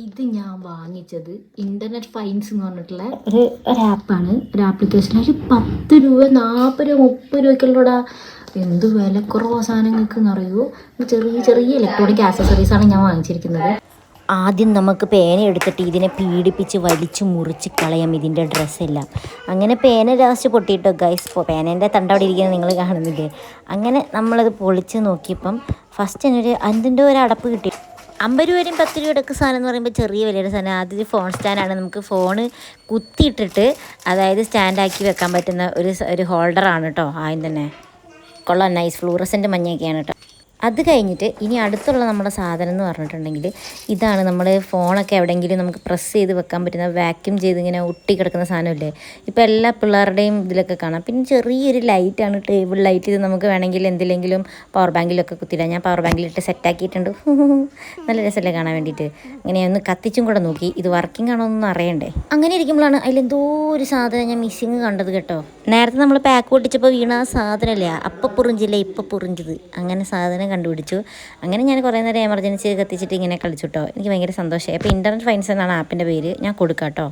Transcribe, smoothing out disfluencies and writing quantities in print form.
ഇത് ഞാൻ വാങ്ങിച്ചത് ഇന്റർനെറ്റ് ഫൈൻസ് എന്ന് പറഞ്ഞിട്ടുള്ള ഒരു ആപ്പാണ്, ഒരു ആപ്ലിക്കേഷൻ. അതിൽ 10 രൂപ 40 രൂപ 30 രൂപയ്ക്കുള്ളൂടാ. എന്ത് വിലക്കുറവ് സാധനങ്ങൾക്ക് എന്നറിയുമോ. ചെറിയ ചെറിയ ഇലക്ട്രോണിക് ആക്സസറീസാണ് ഞാൻ വാങ്ങിച്ചിരിക്കുന്നത്. ആദ്യം നമുക്ക് പേന എടുത്തിട്ട് ഇതിനെ പീഡിപ്പിച്ച് വലിച്ചു മുറിച്ച് കളയാം ഇതിൻ്റെ ഡ്രസ്സെല്ലാം. അങ്ങനെ പേന ലാസ്റ്റ് പൊട്ടിയിട്ടോ ഗൈസ്. പേനേൻ്റെ തണ്ടവിടെ ഇരിക്കുന്നത് നിങ്ങൾ കാണുന്നില്ലേ. അങ്ങനെ നമ്മളത് പൊളിച്ച് നോക്കിയപ്പം ഫസ്റ്റ് എന്നൊരു അതിൻ്റെ ഒരു അടപ്പ് കിട്ടി. 50 രൂപയും 10 രൂപയുടെയൊക്കെ സാധനം എന്ന് പറയുമ്പോൾ ചെറിയ വിലയുടെ സാധനം. ആദ്യം ഫോൺ സ്റ്റാൻഡാണ്. നമുക്ക് ഫോണ് കുത്തിയിട്ടിട്ട് അതായത് സ്റ്റാൻഡാക്കി വെക്കാൻ പറ്റുന്ന ഒരു ഹോൾഡറാണ് കേട്ടോ. ആദ്യം തന്നെ കൊള്ളാം, നൈസ് ഫ്ലൂറസെൻ്റ് മഞ്ഞയൊക്കെയാണ് കേട്ടോ. അത് കഴിഞ്ഞിട്ട് ഇനി അടുത്തുള്ള നമ്മുടെ സാധനം എന്ന് പറഞ്ഞിട്ടുണ്ടെങ്കിൽ ഇതാണ്. നമ്മൾ ഫോണൊക്കെ എവിടെയെങ്കിലും നമുക്ക് പ്രസ് ചെയ്ത് വെക്കാൻ പറ്റുന്ന വാക്യൂം ചെയ്ത് ഇങ്ങനെ ഒട്ടി കിടക്കുന്ന സാധനമില്ലേ. ഇപ്പോൾ എല്ലാ പിള്ളേരുടെയും ഇതിലൊക്കെ കാണാം. പിന്നെ ചെറിയൊരു ലൈറ്റാണ്, ടേബിൾ ലൈറ്റ്. ഇത് നമുക്ക് വേണമെങ്കിൽ എന്തിലെങ്കിലും പവർ ബാങ്കിലൊക്കെ കുത്തിയിടാം. ഞാൻ പവർ ബാങ്കിലിട്ട് സെറ്റാക്കിയിട്ടുണ്ട്. നല്ല രസമല്ലേ കാണാൻ വേണ്ടിയിട്ട്. അങ്ങനെ ഒന്ന് കത്തിച്ചും കൂടെ നോക്കി ഇത് വർക്കിംഗ് ആണോ എന്നൊന്നും അറിയണ്ടേ. അങ്ങനെ ഇരിക്കുമ്പോഴാണ് അതിലെന്തോ ഒരു സാധനം ഞാൻ മിസ്സിങ് കണ്ടത് കേട്ടോ. നേരത്തെ നമ്മൾ പാക്ക് പൊട്ടിച്ചപ്പോൾ വീണ ആ സാധനമല്ലേ, അപ്പം പൊറിഞ്ചില്ലേ ഇപ്പം പൊറിഞ്ചത്, അങ്ങനെ സാധനം കണ്ടുപിടിച്ചു. അങ്ങനെ ഞാൻ കുറേ നേരം എമർജൻസി കത്തിച്ചിട്ട് ഇങ്ങനെ കളിച്ചു കേട്ടോ. എനിക്ക് ഭയങ്കര സന്തോഷമായി. അപ്പോൾ ഇൻ്റർനെറ്റ് ഫൈൻസ് എന്നാണ് ആപ്പിൻ്റെ പേര്. ഞാൻ കൊടുക്കാം കേട്ടോ.